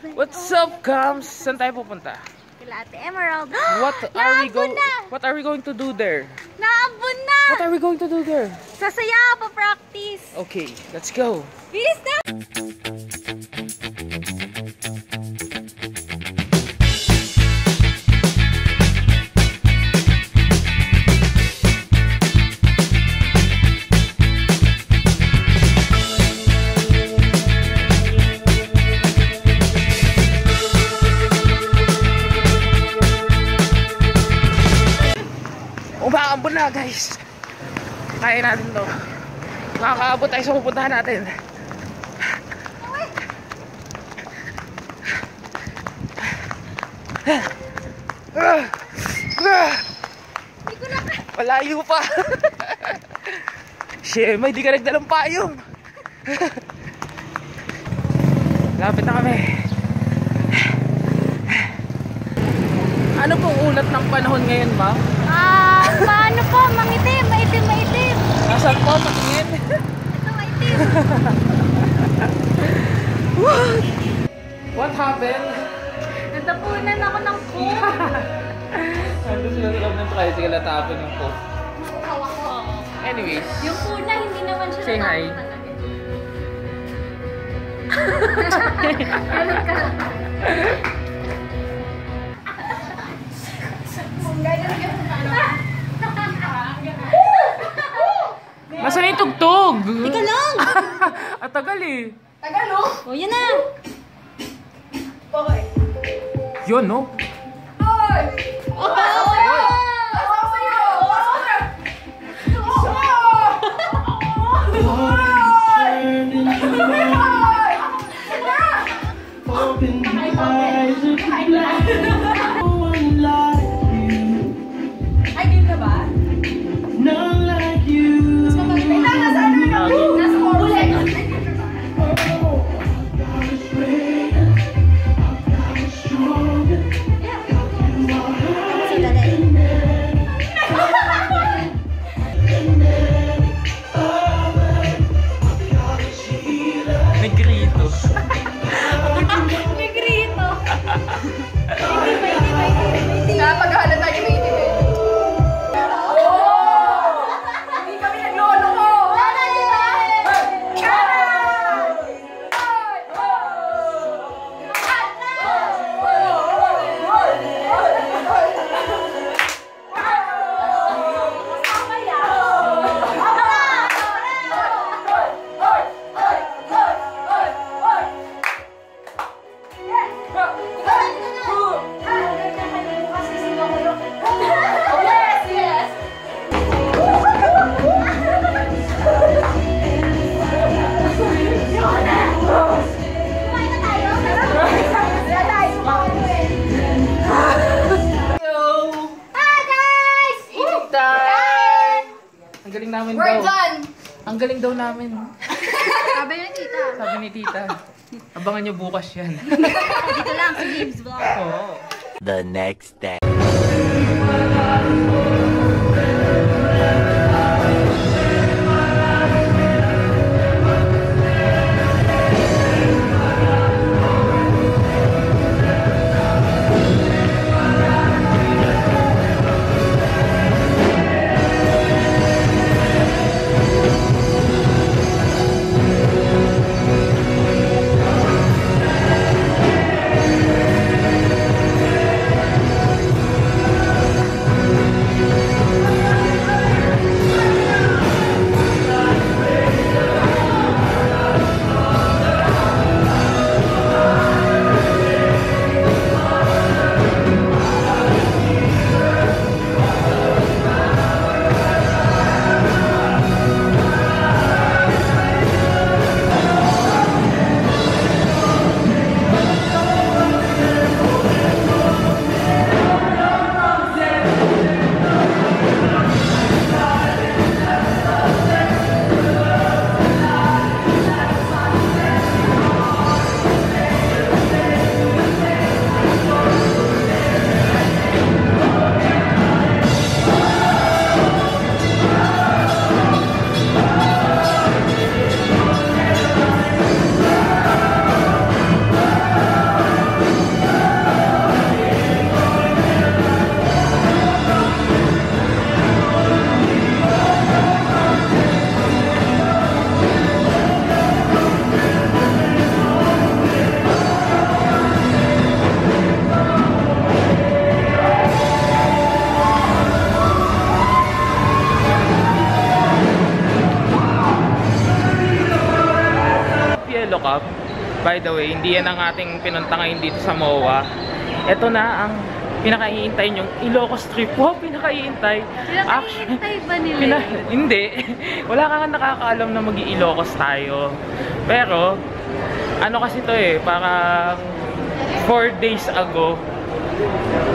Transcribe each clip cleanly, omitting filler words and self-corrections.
What's up, Kams? Saan tayo pupunta? Kila Ate Emerald. What are we going to do there? Naambun na! What are we going to do there? Sasaya pa practice. Okay, let's go. Bilis na! Umaambon na, guys. Kaya natin to. Makakaabot tayo sa pupuntahan natin. Malayo pa. Shema, hindi ka nagdalang payong. Lapit na kami. Ano pong ulat ng panahon ngayon, ma'am? Paano po? Mangitim, maitim. Nasaan po? Patingin. Ito maitim. What happened? Natapunan ako ng coke. Nandun sila sa loob ng tricycle at tapon ng coke. Anyways. Yung una, hindi naman siya say hi. Ganun ka lang. Nasaan yung tugtog? Ika lang! At tagal eh. Tagal oh! O, yan na! Okay. Yun, no? Oy! Ang galing daw namin. Sabi ni tita. Sabi ni tita. Abangan nyo bukas yan. Dito lang sa Games Vlog. Oo. The next day. By the way, hindi yan ang ating pinunta ngayon dito sa MOA. Ito na ang pinakaiintay nyong Ilocos trip. Wow, pinakaiintay. Pinakaiintay ba nila? Hindi. Wala kang nakakaalam na mag-i-Ilocos tayo. Pero, ano kasi to eh, parang 4 days ago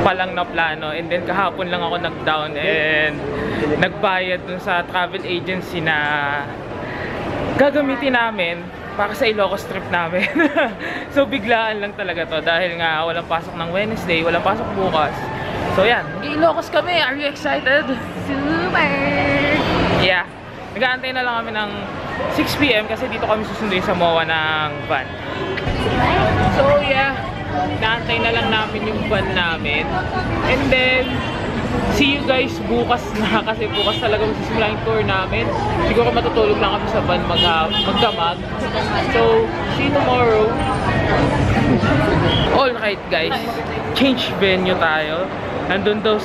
pa lang na plano. And then kahapon lang ako nag-down and nagbayad dun sa travel agency na gagamitin namin para sa Ilocos trip namin. So biglaan lang talaga to dahil nga walang pasok ng Wednesday, walang pasok bukas. So yan, Ilocos kami. Are you excited? Super! Yeah. Nag-aantay na lang kami ng 6 PM kasi dito kami susunduin sa MOA ng van. So yeah, naantay na lang namin yung van namin. And then, see you guys bukas na kasi bukas talaga magsisimula yung tour namin. Siguro matutulog lang kami sa van magdamag. So, see you tomorrow. Alright guys, change venue tayo. Nandun daw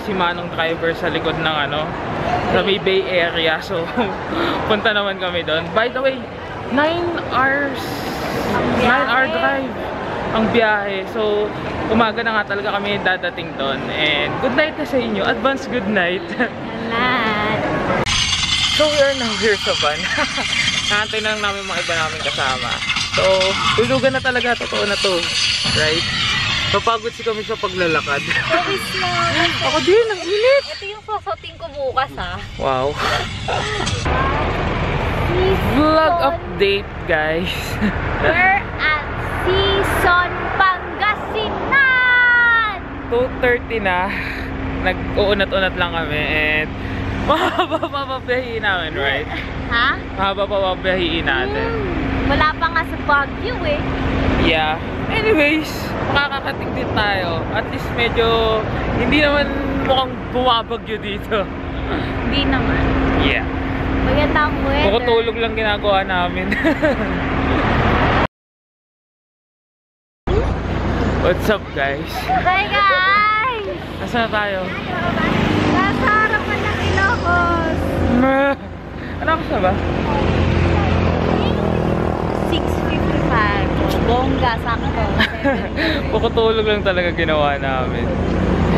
si Manong driver sa likod ng sa may Bay Area. So, punta naman kami doon. By the way, 9 hour drive ang biyahe. So, umaga na nga talaga kami dadating doon. And good night na sa inyo. Advance good night. Salamat! So, we are now here sa van. Nakantay na lang namin mga iba namin kasama. So, tulugan na talaga. Totoo na to. Right? Papagod si kami sa paglalakad. Pawis lang! Ako din, ang init! Ito yung sasating ko bukas ha. Wow. Vlog update, guys. We're at Season Pangasinan! 2:30 na. Nag-uunat-unat lang kami and mahaba pa pabiyahin namin, right? Ha? Mahaba pa pabiyahin natin. Wala pa nga sa Baguio eh. Yeah. Anyways, makakakating din tayo. At least medyo hindi naman mukhang bumabagyo dito. Hindi naman. Yeah. Magandang weather. Pukutulog lang ginagawa namin. What's up, guys? Hi guys! Nasaan na tayo? Nasa harapan ng Ilocos. Ano ako ba? 6:55. Bongga, sakto. Pukutulog lang talaga ginawa namin.